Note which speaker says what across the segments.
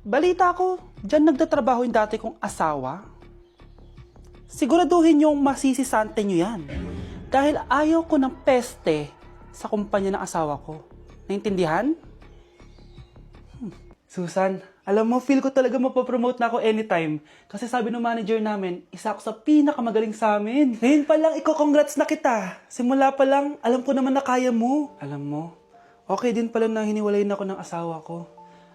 Speaker 1: balita ko, dyan nagtatrabaho yung dati kong asawa. Siguraduhin yung masisisante nyo yan. Dahil ayaw ko ng peste sa kumpanya ng asawa ko. Naintindihan? Susan, alam mo, feel ko talaga mapapromote na ako anytime. Kasi sabi ng manager namin, isa ako sa pinakamagaling sa amin. Ngayon pa lang, congrats na kita. Simula pa lang, alam ko naman na kaya mo. Alam mo, okay din pala na hiniwalayin ako ng asawa ko.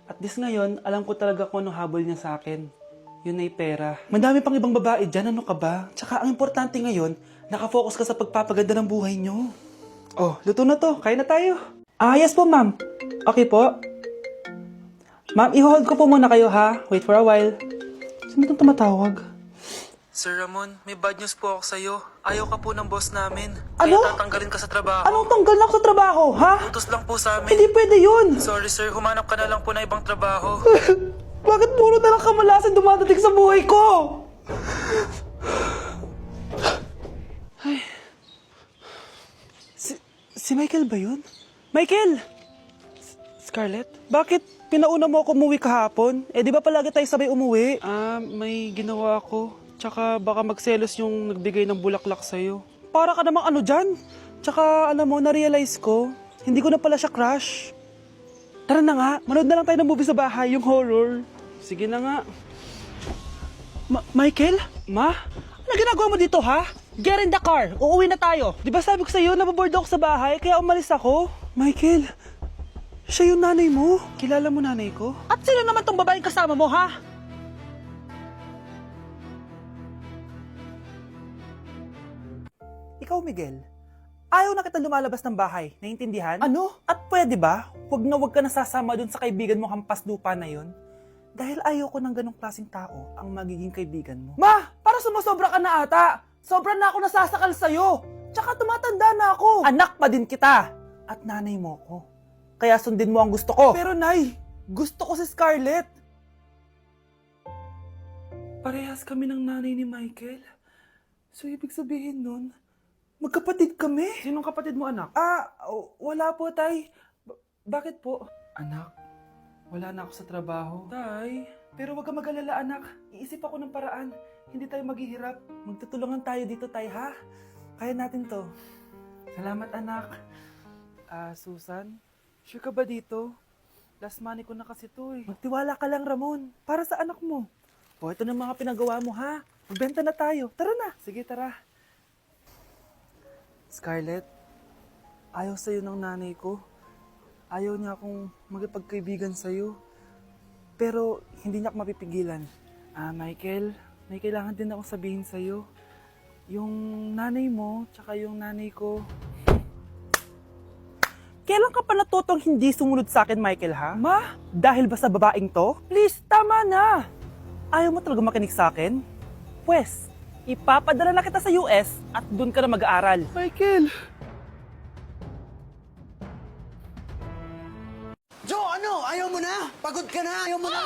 Speaker 1: At this ngayon, alam ko talaga kung anong habol niya sa akin. Yun ay pera. Madami pang ibang babae dyan, ano ka ba? Tsaka ang importante ngayon, nakafocus ka sa pagpapaganda ng buhay nyo. Oh, luto na to. Kain na tayo. Yes po, ma'am. Okay po. Ma'am, i-hold ko po muna kayo, ha? Wait for a while. Sino itong tumatawag? Sir Ramon, may bad news po ako sa'yo. Ayaw ka po ng boss namin.
Speaker 2: Ano?
Speaker 1: Kaya tatanggalin ka sa trabaho.
Speaker 2: Anong tanggal na ako sa trabaho, ha?
Speaker 1: Utos lang po sa amin.
Speaker 2: Hindi pwede yun!
Speaker 1: Sorry sir, humanap ka na lang po na ibang trabaho.
Speaker 2: Bakit puro na lang kamalasan dumadating sa buhay ko?
Speaker 1: Si Michael ba yun? Michael! Scarlett? Bakit pinauna mo ako umuwi kahapon? Eh di ba palagi tayo sabay umuwi? May ginawa ako. Tsaka baka magselos yung nagbigay ng bulaklak sa'yo. Para ka namang ano dyan? Tsaka alam mo, na-realize ko, hindi ko na pala siya crush. Tara na nga, manood na lang tayo ng movie sa bahay, yung horror. Sige na nga. Michael? Ma? Ano ginagawa mo dito, ha?
Speaker 2: Get in the car! Uuwi na tayo!
Speaker 1: Di ba sabi ko sa'yo, nababoard ako sa bahay, kaya umalis ako? Michael, siya yung nanay mo. Kilala mo nanay ko?
Speaker 2: At sino naman tong babaeng kasama mo, ha?
Speaker 1: Ikaw, Miguel, ayaw na kita lumalabas ng bahay. Naiintindihan?
Speaker 2: Ano?
Speaker 1: At pwede ba, huwag ka nasasama dun sa kaibigan mo hampas lupa na yon? Dahil ayaw ko ng ganong klaseng tao ang magiging kaibigan mo.
Speaker 2: Ma! Para sumasobra ka na ata! Sobra na ako nasasakal sa'yo! Tsaka tumatanda na ako!
Speaker 1: Anak pa din kita! At nanay mo ko. Kaya sundin mo ang gusto ko.
Speaker 2: Pero Nay, gusto ko si Scarlett!
Speaker 1: Parehas kami ng nanay ni Michael. So, ibig sabihin nun, magkapatid kami? Sinong kapatid mo, anak? Wala po, tay. Bakit po? Anak, wala na ako sa trabaho. Tay, pero wag ka mag-alala, anak. Iisip ako ng paraan. Hindi tayo maghihirap. Magtutulungan tayo dito, tay, ha? Kaya natin to. Salamat, anak. Susan, sure ka ba dito? Last money ko na kasi to, eh. Magtiwala ka lang, Ramon. Para sa anak mo. O, ito na mga pinagawa mo, ha? Magbenta na tayo. Tara na. Sige, tara. Scarlett, ayaw sa'yo ng nanay ko. Ayaw niya akong magipagkaibigan sa'yo. Pero hindi niya ako mapipigilan. Michael, may kailangan din ako sabihin sa'yo. Yung nanay mo, tsaka yung nanay ko. Kailan ka pa natutong hindi sumunod sa akin, Michael, ha? Ma, dahil ba sa babaeng to? Please, tama na! Ayaw mo talaga makinig sa akin? Pwes, ipapadala na kita sa US at doon ka na mag-aaral. Michael!
Speaker 3: Jo, ano? Ayaw mo na? Pagod ka na? Ayaw mo na?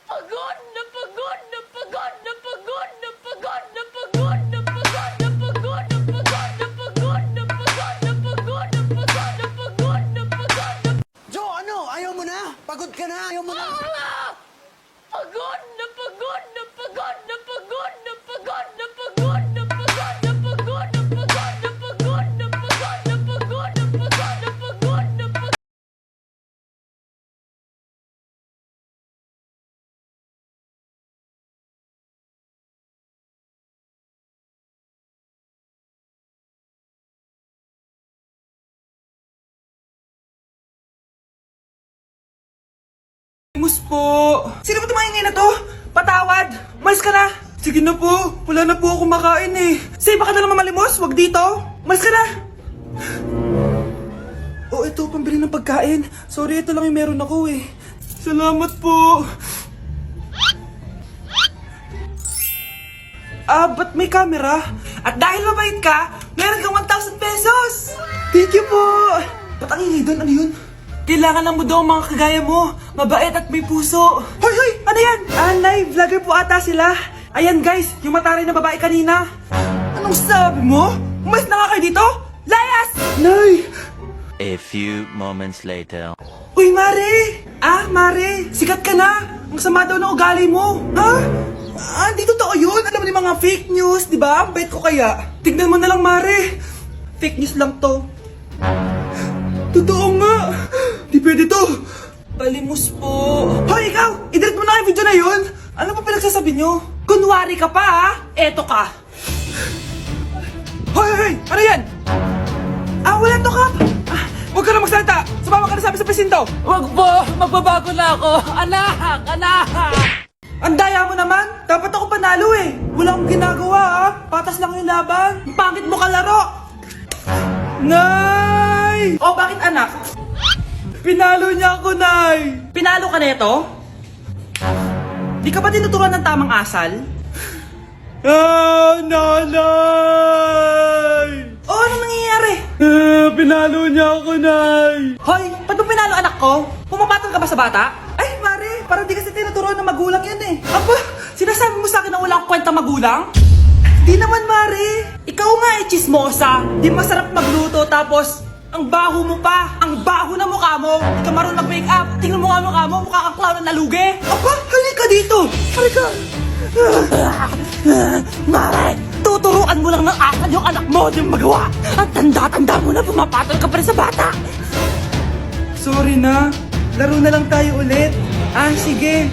Speaker 4: Pagod na pagod na pagod na pagod na pagod na pagod na pagod na pagod na pagod na pagod na pagod na pagod na pagod na pagod na pagod na
Speaker 3: Jo, ano? Ayaw mo na? Pagod ka na? Ayaw mo na?
Speaker 4: pagod na pagod na pagod na pagod na pagod na pagod na pagod na pagod na pagod na pagod na pagod na pagod na pagod na pagod na pagod.
Speaker 1: Mus po! Sino ba tumahingin na to? Patawad! Malis ka na! Sige na po! Wala na po ako makain eh! Say, baka na naman malimos! Wag dito! Malis ka na! Oh, ito, pambili ng pagkain. Sorry, ito lang yung meron ako eh. Salamat po! Ba't may camera? At dahil mabait ka, meron kang 1,000 pesos! Thank you po! Ba't ang ingay doon? Ano yun? Kailangan lang mo daw ang mga kagaya mo. Mabait at may puso. Hoy, hoy! Ano yan? Nay, vlogger po ata sila. Ayan guys, yung mataray na babae kanina. Anong sabi mo? Umalis na nga kayo dito? Layas! Nay!
Speaker 5: A few moments later.
Speaker 1: Uy, Mare! Ah, Mare, sikat ka na. Ang sama daw ng ugali mo. Ha? Ah, di totoo yun. Alam mo yung mga fake news, di ba? Ang bait ko kaya. Tignan mo na lang, Mare. Fake news lang to. Totoo nga. Di pwede to. Palimos po. Hoy, ikaw! I-delete mo na yung video na yun. Ano pa pinagsasabi nyo? Kunwari ka pa, ha? Eto ka. Hoy, hoy, hoy! Ano yan? Ah, wala to, Kap. Ah, huwag ka na magsalita. Sumama ka na sabi sa presinto.
Speaker 2: Wag po! Magbabago na ako! Anak! Anak!
Speaker 1: Ang daya mo naman! Dapat ako panalo eh! Wala akong ginagawa ha! Patas lang yung laban! Ang pangit mo kalaro! Nay! Oh, bakit anak? Pinalo niya ako, Nay! Pinalo ka neto? Di ka ba tinuturuan ng tamang asal? Ah, nanay! Oh, ano nangyayari? Pinalo niya ako, Nay! Hoy, ba't mo pinalo anak ko? Pumapatol ka ba sa bata? Ay, Mare, parang di kasi tinuturuan ng magulang yan eh. Aba, sinasabi mo sa akin na wala akong kwenta magulang? Di naman, Mare. Ikaw nga eh, chismosa. Di masarap magluto tapos ang baho mo pa. Ang baho na mukha mo. Di ka marunong mag-make up. Tingnan mo nga mukha mo. Mukha kang clown na nalugi. Aba, halika dito. Halika.
Speaker 2: Mare! Tuturuan mo lang ng asal yung anak mo! Di mo magawa! Ang tanda-tanda mo na pumapatol ka pa rin sa bata!
Speaker 1: Sorry na. Laro na lang tayo ulit. Ah, sige.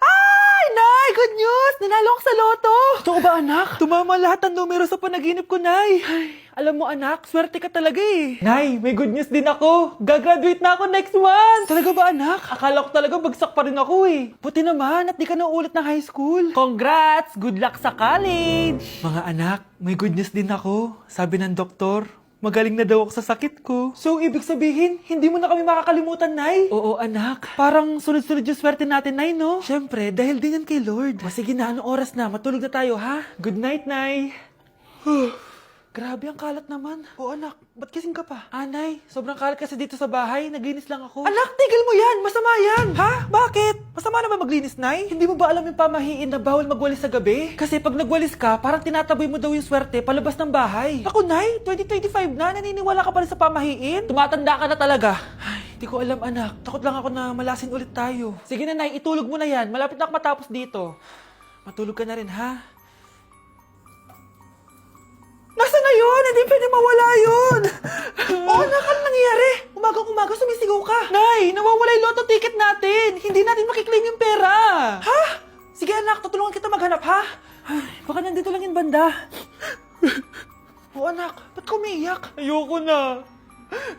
Speaker 2: Ay, Nay! Good news! Nanalo ako sa loto!
Speaker 1: Totoo ba, anak? Tumama lahat ng numero sa panaginip ko, Nay. Ay, alam mo, anak, swerte ka talaga eh. Nay, may good news din ako. Gagraduate na ako next month. Talaga ba, anak? Akala ko talaga bagsak pa rin ako eh. Buti naman at di ka na ulit ng high school.
Speaker 2: Congrats! Good luck sa college!
Speaker 1: Mga anak, may good news din ako. Sabi ng doktor, magaling na daw ako sa sakit ko. So, ibig sabihin, hindi mo na kami makakalimutan, Nay? Oo, anak. Parang sunod-sunod yung swerte natin, Nay, no? Siyempre, dahil din yan kay Lord. Sige na, anong oras na? Matulog na tayo, ha? Good night, Nay. Grabe, ang kalat naman. Oo, anak. Ba't kasing ka pa? Nay, sobrang kalat kasi dito sa bahay. Naglinis lang ako. Anak, tigil mo yan! Masama yan! Ha? Bakit? Masama na ba maglinis, Nay? Hindi mo ba alam yung pamahiin na bawal magwalis sa gabi? Kasi pag nagwalis ka, parang tinataboy mo daw yung swerte palabas ng bahay. Ako, Nay, 2025 na. Naniniwala ka pa rin sa pamahiin? Tumatanda ka na talaga. Ay, di ko alam, anak. Takot lang ako na malasin ulit tayo. Sige na, Nay. Itulog mo na yan. Malapit na ako matapos dito. Matulog ka na rin, ha? Nasaan na yun? Hindi pwede mawala yun! Oo, anak, ano nangyayari? Umagang-umaga sumisigaw ka. Nay, nawawala yung lotto ticket natin. Hindi natin makiklaim yung pera. Ha? Sige anak, tutulungan kita maghanap, ha? Ay, baka nandito lang yung banda. Oo anak, ba't ka umiiyak? Ayoko na.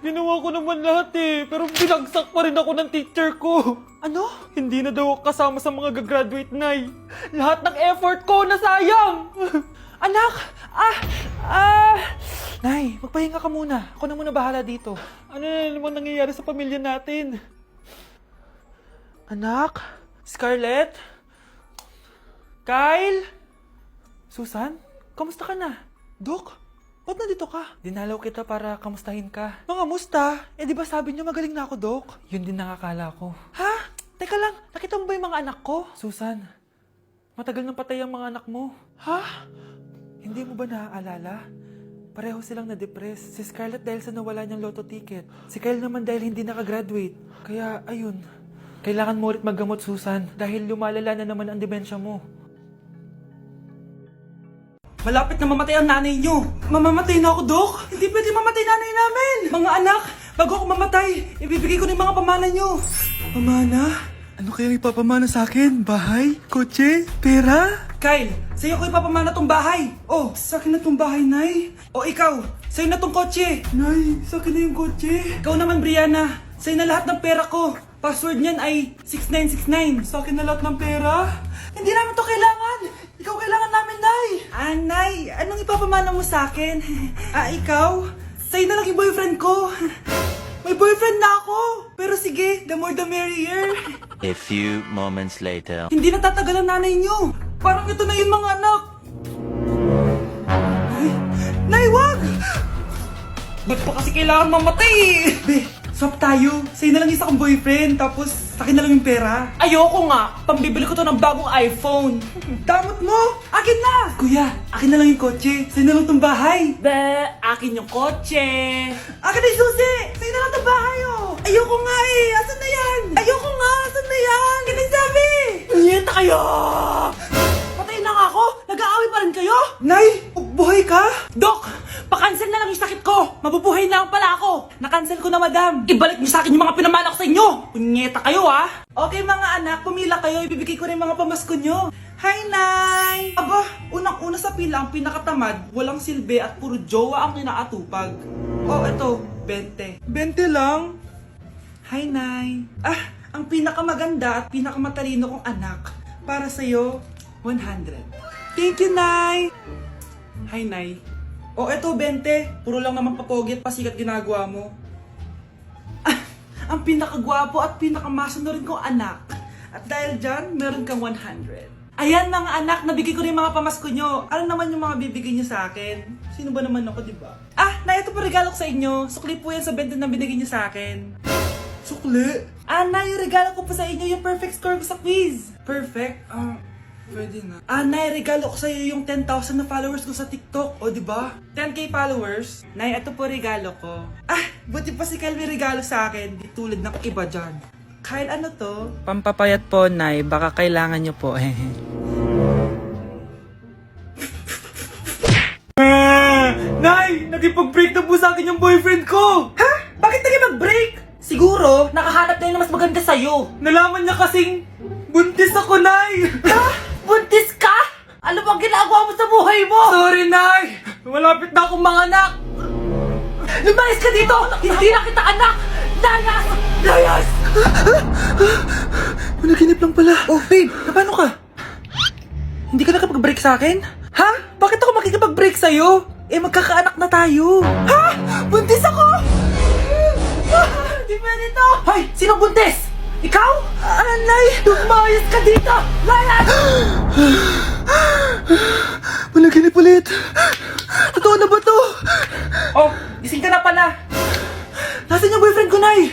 Speaker 1: Ginawa ko naman lahat eh, pero binagsak pa rin ako ng teacher ko. Ano? Hindi na daw ako kasama sa mga gagraduate, Nay. Lahat ng effort ko nasayang. Anak! Nay, magpahinga ka muna. Ako na muna bahala dito. Ano na naman nangyayari sa pamilya natin? Anak? Scarlett? Kyle? Susan? Kamusta ka na? Dok? Ba't nandito ka? Dinalaw kita para kamustahin ka. Mga musta? Eh di ba sabi niyo magaling na ako, Dok? Yun din nakakala ko. Ha? Teka lang, nakita mo ba yung mga anak ko? Susan, matagal nang patay ang mga anak mo. Ha? Hindi mo ba naaalala? Pareho silang na-depress. Si Scarlett dahil sa nawala niyang lotto ticket. Si Kyle naman dahil hindi nakagraduate. Kaya, ayun. Kailangan mo ulit maggamot, Susan. Dahil lumalala na naman ang demensya mo. Malapit na mamatay ang nanay niyo. Mamamatay na ako, Dok. Hindi pwede mamatay nanay namin. Mga anak, bago ako mamatay, ibibigay ko na yung mga pamana niyo. Pamana? Ano kayang ipapamana sa akin? Bahay? Kotse? Pera? Kyle, sa'yo ko ipapamana tong bahay. Oh, sa akin na tong bahay, Nay. O ikaw, sa'yo na tong kotse. Nay, sa akin na yung kotse. Ikaw naman, Brianna. Sa'yo na lahat ng pera ko. Password niyan ay 6969. Sa akin na lahat ng pera? Hindi namin to kailangan. Ikaw kailangan namin, Nay. Nay, anong ipapamana mo sa akin? Ikaw? Sa'yo na lang yung boyfriend ko. May boyfriend na ako. Pero sige, the more the merrier.
Speaker 5: A few moments later.
Speaker 1: Hindi natatagal ang nanay niyo. Parang ito na yun, mga anak. Nay, wag! Ba't pa kasi kailangan mamatay? Be, Swap tayo. Sa'yo na lang isa kong boyfriend, tapos akin na lang yung pera.
Speaker 2: Ayoko nga. Pambibili ko to ng bagong iPhone.
Speaker 1: Damot mo! Akin na! Kuya, akin na lang yung kotse. Sa'yo na lang tong bahay.
Speaker 2: Be, akin yung kotse.
Speaker 1: Akin na yung susi! Sa'yo na lang tong bahay, oh! Ayoko nga eh! Asan na yan? Ayoko nga! Asan na yan? Akin na yung sabi!
Speaker 2: Punyeta kayo! Patay na nga ako. Nag-aaway pa rin kayo?
Speaker 1: Nay! Buhay ka?
Speaker 2: Dok, pakancel na lang yung sakit ko. Mabubuhay na lang pala ako.
Speaker 1: Nakancel ko na, madam.
Speaker 2: Ibalik niyo sa akin yung mga pinamana ko sa inyo. Punyeta kayo ah.
Speaker 1: Okay mga anak, pumila kayo. Ibibigay ko rin mga pamasko nyo. Hi, Nay! Aba, unang-una sa pila, ang pinakatamad, walang silbi at puro jowa ang kinaatupag. Oh, eto, 20. 20 lang? Hi, Nay. Ah, ang pinakamaganda at pinakamatalino kong anak. Para sa'yo, 100. Thank you, Nay! Hi, Nay. Oh, eto, 20. Puro lang naman papogi at pasikat ginagawa mo. Ah, ang pinakagwapo at pinakamasunod rin kong anak. At dahil dyan, meron kang 100. Ayan mga anak, nabigay ko rin mga pamasko nyo. Ano naman yung mga bibigay nyo sa akin? Sino ba naman ako, di ba? Ah, na ito po regalo ko sa inyo. Sukli po yan sa 20 na binigay nyo sa akin. Sukli? Ah, na yung regalo ko po sa inyo, yung perfect score ko sa quiz. Perfect? Ah, pwede na. Ah, Nay, regalo ko sa'yo yung 10,000 na followers ko sa TikTok. O, di ba? 10k followers. Nay, ito po regalo ko. Ah, buti pa si Kyle may regalo sa akin. Di tulad ng iba dyan. Kyle, ano to?
Speaker 2: Pampapayat po, Nay. Baka kailangan nyo po.
Speaker 1: Nay, nagipag-break na po sa akin yung boyfriend ko.
Speaker 2: Ha? Bakit naging mag-break? Siguro, nakahanap na yun na mas maganda sa'yo.
Speaker 1: Nalaman niya kasing buntis ako, Nay.
Speaker 2: Ha? Buntis ka? Ano bang ginagawa mo sa buhay mo?
Speaker 1: Sorry, Nay. Malapit na akong manganak.
Speaker 2: Lumayas ka dito! Hindi na kita anak! Layas! Layas!
Speaker 1: Managinip lang pala. Oh, babe, paano ka? Hindi ka nakapag-break sa akin? Ha? Bakit ako makikipag-break sa'yo? Eh, magkakaanak na tayo. Ha? Buntis ako?
Speaker 2: Hindi pwede to! Hoy! Sino buntis? Ikaw?
Speaker 1: Anay!
Speaker 2: Lumayas ka dito! Layas!
Speaker 1: Managinip ulit. Totoo na ba to?
Speaker 2: Oh, gising ka na pala.
Speaker 1: Nasaan yung boyfriend ko, Nay?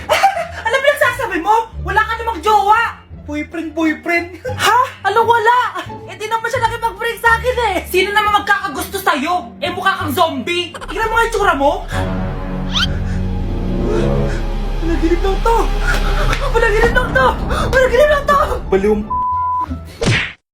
Speaker 2: Ano pinagsasabi mo? Wala ka namang jowa!
Speaker 1: Boyfriend?
Speaker 2: Ha? Ano wala? Eh di naman siya nakipag-break sa akin eh! Sino naman magkakagusto sa'yo? Eh mukha kang zombie! Tingnan mo nga yung tsura mo!
Speaker 1: Managinip lang to.
Speaker 2: Panaginip lang to! Panaginip lang to!
Speaker 1: Baliw